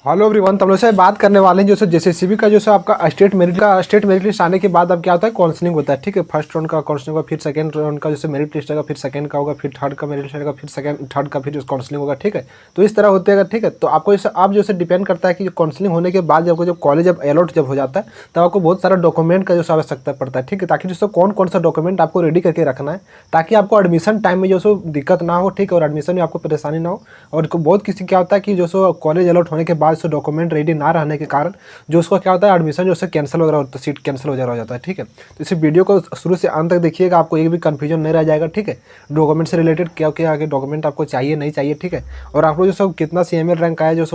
Hello everyone, तो हम लोग से बात करने वाले हैं जैसे जेसीसीबी का आपका स्टेट मेरिट लिस्ट आने के बाद अब क्या होता है, काउंसलिंग होता है। ठीक है, फर्स्ट राउंड का काउंसलिंग होगा, फिर सेकंड राउंड का जैसे मेरिट लिस्ट आएगा, फिर सेकंड का होगा, फिर थर्ड का मेरिट लिस्ट आएगा, फिर सेकंड थर्ड का फिर काउंसलिंग होगा। ठीक है, तो इस तरह होते हैं। ठीक है, तो आपको जैसे आप जैसे डिपेंड करता है कि काउंसलिंग होने के बाद जब कॉलेज जब अलॉट जब हो जाता है तब आपको बहुत सारा डॉक्यूमेंट का जो आवश्यकता पड़ता है। ठीक है, ताकि जैसे कौन कौन सा डॉक्यूमेंट आपको रेडी करके रखना है ताकि आपको एडमिशन टाइम में जो दिक्कत ना हो। ठीक है, और एडमिशन में आपको परेशानी ना हो। और बहुत किसी क्या होता है कि जो कॉलेज अलॉट होने के बाद डॉक्यूमेंट रेडी ना रहने के कारण जो उसका क्या होता है, एडमिशन जो कैंसिल वगैरह होता है, सीट कैंसिल वगैरह हो जाता है। ठीक है, तो इस वीडियो को शुरू से अंत तक देखिएगा, आपको एक भी कंफ्यूजन नहीं रह जाएगा। ठीक है, डॉक्यूमेंट से रिलेटेड क्या क्या आगे डॉक्यूमेंट आपको चाहिए नहीं चाहिए। ठीक है, और आप लोग कितना CML रैंक आया उस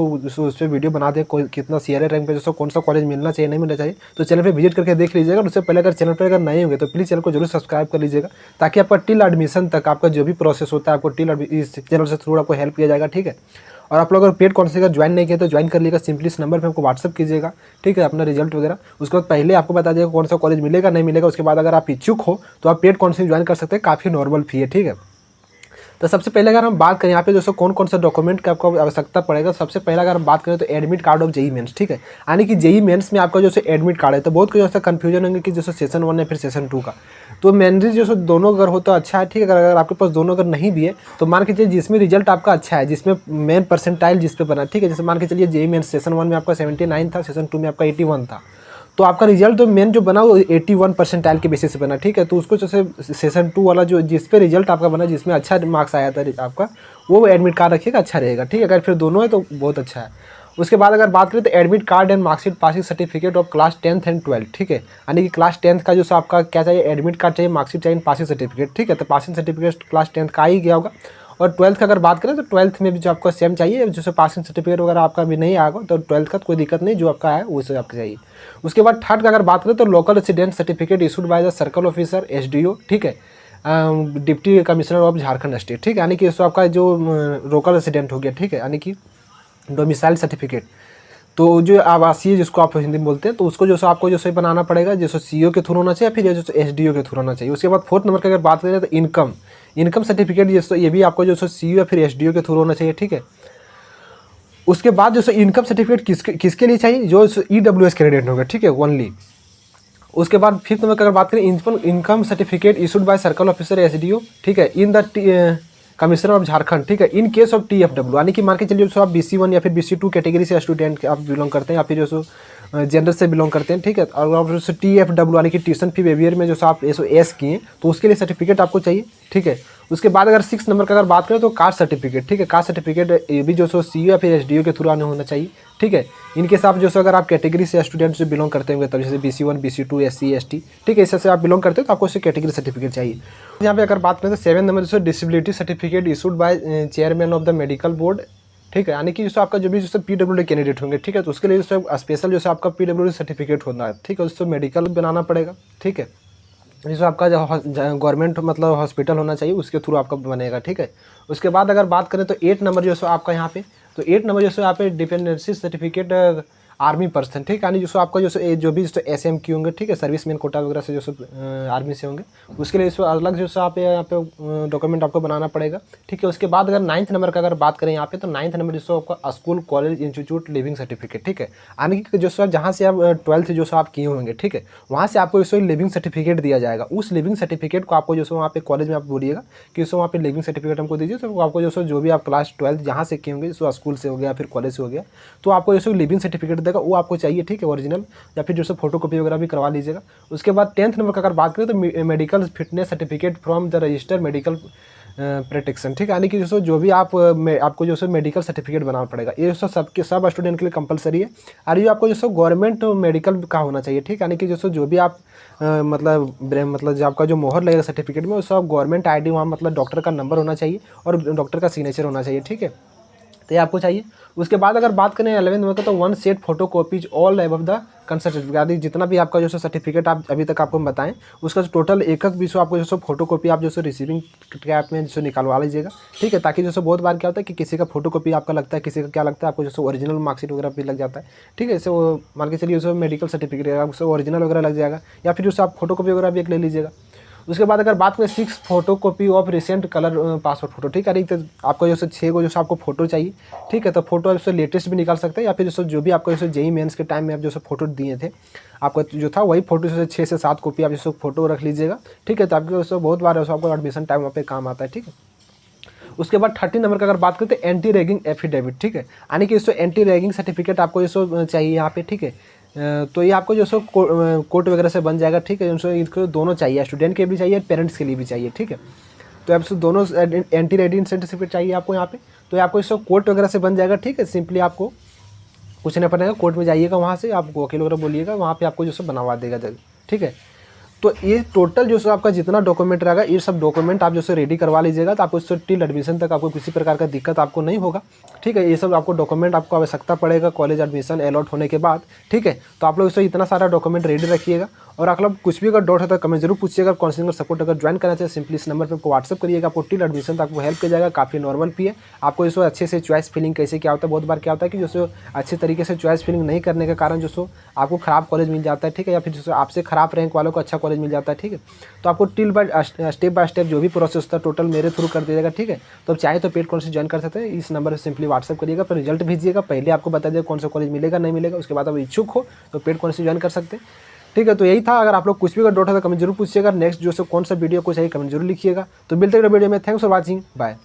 पर वीडियो बना दे, कितना CRA रैंक पे कौन सा कॉलेज मिलना चाहिए नहीं मिलना चाहिए, तो चैनल पर विजिट करके देख लीजिएगा। उससे पहले अगर चैनल पर अगर नहीं होंगे तो प्लीज़ चैनल को जरूर सब्सक्राइब कर लीजिएगा, ताकि आपका टिल एडमिशन तक आपका जो भी प्रोसेस होता है आपको इस चैनल से थ्रू आपको हेल्प किया जाएगा। ठीक है, और आप लोग अगर पेड काउंसलिंग का ज्वाइन नहीं किया तो ज्वाइन कर लीजिएगा। सिंपली इस नंबर पे हमको व्हाट्सअप कीजिएगा। ठीक है, अपना रिजल्ट वगैरह, उसके बाद पहले आपको बता देगा कौन सा कॉलेज मिलेगा नहीं मिलेगा। उसके बाद अगर आप इच्छुक हो तो आप पेड काउंसलिंग ज्वाइन कर सकते हैं, काफ़ी नॉर्मल फी है। ठीक है, तो सबसे पहले अगर हम बात करें यहाँ पे दोस्तों कौन कौन सा डॉक्यूमेंट की आपको आवश्यकता पड़ेगा, सबसे पहले अगर हम बात करें तो admit card of JEE mains. ठीक है, यानी कि जेई मेंस में आपका जो एडमिट कार्ड है, तो बहुत कुछ कन्फ्यूजन होंगे कि जैसे सेशन 1 या फिर सेशन 2 का, तो मेनली जो दोनों अगर हो तो अच्छा है। ठीक है, अगर आपके पास दोनों अगर नहीं भी है तो मान के चलिए जिसमें रिजल्ट आपका अच्छा है, जिसमें मेन परसेंटाइल जिस पे बना। ठीक है, जैसे मान के चलिए जेई मेंस सेशन 1 में आपका 79 था, सेशन 2 में आपका 81 था, तो आपका रिजल्ट तो मेन जो बना वो 81 परसेंटाइल के बेसिस से बना। ठीक है, तो उसको जैसे सेशन 2 वाला जो जिस पे रिजल्ट आपका बना, जिसमें अच्छा मार्क्स आया था आपका, वो एडमिट कार्ड रखिएगा, अच्छा रहेगा। ठीक है, अगर फिर दोनों है तो बहुत अच्छा है। उसके बाद अगर बात करें तो admit card and marksheet passing certificate of class 10th and 12th। ठीक है, यानी कि क्लास 10th का जो आपका क्या चाहिए, एडमिट कार्ड चाहिए, मार्कशीट चाहिए, पासिंग सर्टिफिकेट। ठीक है, तो पासिंग सर्टिफिकेट क्लास 10th का ही गया होगा। और 12th का अगर बात करें तो 12th में भी जो आपको सेम चाहिए, जैसे पासिंग सर्टिफिकेट वगैरह आपका भी नहीं आएगा तो 12th का कोई दिक्कत नहीं, जो आपका है उसे आपको चाहिए। उसके बाद थर्ड का अगर बात करें तो local resident certificate issued by the circle officer SDO। ठीक है, deputy commissioner of Jharkhand state. ठीक है, यानी कि आपका जो लोकल रेसिडेंट हो गया। ठीक है, यानी कि डोमिसाइल सर्टिफिकेट, तो जो आवासीय जिसको आप हिंदी में बोलते हैं, तो उसको जो आपको जो बनाना पड़ेगा, जैसे CO के थ्रू होना चाहिए, फिर जो SDO के थ्रू होना चाहिए। उसके बाद फोर्थ नंबर की अगर बात करें तो इनकम सर्टिफिकेट जैसे ये भी आपको जो CO या फिर SDO के थ्रू होना चाहिए। ठीक है, उसके बाद जो इनकम सर्टिफिकेट किसके लिए चाहिए, जो EWS कैंडिडेट होगा। ठीक है, ओनली। उसके बाद फिफ्थ नंबर की अगर बात करें income certificate issued by circle officer SDO। ठीक है, in the commissioner of Jharkhand. ठीक है, इन केस ऑफ TFW, यानी कि मान के चलिए आप BC1 या फिर BC2 कैटेगरी से स्टूडेंट आप बिलोंग करते हैं, या फिर जो जनरल से बिलोंग करते हैं। ठीक है, और आप जो TFW यानी कि ट्यूशन फी वेवियर में जो आप एस किए तो उसके लिए सर्टिफिकेट आपको चाहिए। ठीक है, उसके बाद अगर 6 नंबर का अगर बात करें तो कास्ट सर्टिफिकेट। ठीक है, कास्ट सर्टिफिकेट ये भी जो CO या फिर SDO के थ्रू आने होना चाहिए। ठीक है, इनके साथ जो अगर आप कैटेगरी से स्टूडेंट से बिलोंग करते होंगे, तब जैसे BC1 BC2 SC ST। ठीक है, इससे आप बिलोंग करते हो तो आपको उससे कैटेगरी सर्टिफिकेट चाहिए। यहाँ पे अगर बात करें तो 7 नंबर जो disability certificate issued by chairman of the medical board. ठीक है, यानी कि जो आपका जो भी जो PWD कैंडिडेट होंगे। ठीक है, तो उसके लिए जो स्पेशल जो आपका PWD सर्टिफिकेट होना है। ठीक है, उससे मेडिकल बनाना पड़ेगा। ठीक है, जैसे आपका जो गवर्नमेंट मतलब हॉस्पिटल होना चाहिए उसके थ्रू आपका बनेगा। ठीक है, उसके बाद अगर बात करें तो 8 नंबर जो है आपका यहाँ पे, तो 8 नंबर जो है यहाँ पे डिपेंडेंसी सर्टिफिकेट आर्मी पर्सन। ठीक है, यानी जो आपका जो भी SMQ होंगे। ठीक है, सर्विस मैन कोटा वगैरह से जो आर्मी से होंगे, उसके लिए अलग जो आप यहाँ पे डॉक्यूमेंट आपको बनाना पड़ेगा। ठीक है, उसके बाद अगर 9th नंबर का अगर बात करें यहाँ पे, तो 9th नंबर जो आपका school college institute leaving certificate. ठीक है, यानी कि जो जहाँ से आप 12th जो आप किए होंगे। ठीक है, वहाँ से आपको जो लिविंग सर्टिफिकेट दिया जाएगा। उस लिविंग सर्टिफिकेट को आपको जो वहाँ पे कॉलेज में आप बोलिएगा कि वहाँ पे लिविंग सर्टिफिकेट हमको दीजिए, तो आपको जो भी आप क्लास 12th जहाँ से किए होंगे, जैसे स्कूल से हो गया फिर कॉलेज से हो गया, तो आपको जो लिविंग सर्टिफिकेट देगा वो आपको चाहिए। ठीक है, ओरिजिनल, या फिर जो फोटो कॉपी वगैरह भी करवा लीजिएगा। उसके बाद 10th नंबर का अगर बात करें तो medical fitness certificate from the register medical protection. ठीक है, यानी कि जो भी आपको जो मेडिकल सर्टिफिकेट बनाना पड़ेगा, ये सबके सब स्टूडेंट के लिए कंपलसरी है। और ये आपको जो गवर्नमेंट मेडिकल का होना चाहिए। ठीक है, यानी कि जो भी आप मतलब जो आपका जो मोहर लगेगा सर्टिफिकेट में, वो सब गवर्नमेंट ID, वहाँ मतलब डॉक्टर का नंबर होना चाहिए और डॉक्टर का सिग्नेचर होना चाहिए। ठीक है, तो ये आपको चाहिए। उसके बाद अगर बात करें 11th नंबर का, तो 1 set photo copies all above the concert, यानी जितना भी आपका जो सर्टिफिकेट आप अभी तक आपको बताएं, उसका टोटल एक भी आपको जो फोटो कॉपी आप जो रिसीविंग कैप में जो निकालवा लीजिएगा। ठीक है, ताकि जो बहुत बार क्या होता है कि किसी का फोटो कॉपी आपका लगता है, किसी का क्या लगता है आपको जो ओरिजिनल मार्कशीट वगैरह भी लग जाता है। ठीक है, जैसे वो मान के चलिए मेडिकल सर्टिफिकेट है, उससे ओरिजिनल वगैरह लग जाएगा, या फिर उससे आप फोटो कॉपी वगैरह भी एक ले लीजिएगा। उसके बाद अगर बात करें 6 photo copy of recent colour passport photo, ठीक है। अरे तो आपको जैसे 6 को जैसे आपको फोटो चाहिए, ठीक है। तो फोटो जैसे लेटेस्ट भी निकाल सकते हैं, या फिर जैसे जो भी आपको जैसे जेई मेंस के टाइम में आप जैसे फोटो दिए थे, आपका जो था वही फोटो जैसे 6 से 7 कॉपी आप जैसे फोटो रख लीजिएगा, ठीक है। तो आपके जैसे बहुत बार जैसे आपको एडमिशन टाइम वहाँ पे काम आता है, ठीक है। उसके बाद 30 नंबर का अगर बात करते हैं एंटी रैगिंग एफिडेविट, ठीक है। यानी कि इसको एंटी रैगिंग सर्टिफिकेट आपको ये चाहिए यहाँ पे, ठीक है। तो ये आपको जो सो कोर्ट वगैरह से बन जाएगा, ठीक है। जो इनको दोनों चाहिए, स्टूडेंट के भी चाहिए, पेरेंट्स के लिए भी चाहिए, ठीक है। तो आपसे दोनों एंटी रैगिंग सर्टिफिकेट चाहिए आपको यहाँ पे। तो ये आपको इसको कोर्ट वगैरह से बन जाएगा, ठीक है। सिंपली आपको कुछ नहीं पड़ेगा, कोर्ट में जाइएगा, वहाँ से आप वकील वगैरह बोलिएगा, वहाँ पे आपको जो सो बनवा देगा जल्द, ठीक है। तो ये टोटल जो सो आपका जितना डॉक्यूमेंट रहेगा, ये सब डॉक्यूमेंट आप जो सो रेडी करवा लीजिएगा, तो आपको इससे टिल एडमिशन तक आपको किसी प्रकार का दिक्कत आपको नहीं होगा, ठीक है। ये सब आपको डॉक्यूमेंट आपको आवश्यकता पड़ेगा कॉलेज एडमिशन अलॉट होने के बाद, ठीक है। तो आप लोग इससे इतना सारा डॉक्यूमेंट रेडी रखिएगा। और आप लोग कुछ भी अगर डाउट है तो कमेंट जरूर पूछिएगा। काउंसलिंग सपोर्ट अगर ज्वाइन करना चाहिए सिंपली इस नंबर पर आपको व्हाट्सअप करिएगा, आपको टिल एडमिशन तक आपको हेल्प कर जाएगा। काफ़ी नॉर्मल फी है। आपको जो अच्छे से चॉइस फिलिंग कैसे क्या होता है, बहुत बार क्या होता है कि जो अच्छे तरीके से चॉइस फिलिंग नहीं करने के कारण जो आपको खराब कॉलेज मिल जाता है, ठीक है। या फिर जो आपसे खराब रैंक वालों को अच्छा कॉलेज मिल जाता है, ठीक है। तो आपको स्टेप बाय स्टेप जो भी प्रोसेस होता है टोटल मेरे थ्रू कर दिएगा, ठीक है। तो आप चाहे तो पेड कॉलेज ज्वाइन कर सकते हैं। इस नंबर पर सिंपली व्हाट्सअप करिएगा, फिर रिजल्ट भेजिएगा, पहले आपको बता दिएगा कौन सा कॉलेज मिलेगा नहीं मिलेगा। उसके बाद आप इच्छुक हो तो पेड कॉलेज ज्वाइन कर सकते हैं, ठीक है। तो यही था। अगर आप लोग कुछ भी अगर डाउट है तो कमेंट जरूर पूछिएगा। नेक्स्ट जो कौन सा वीडियो को चाहिए कमेंट जरूर लिखिएगा। तो मिलते हैं वीडियो में। Thanks for watching, bye.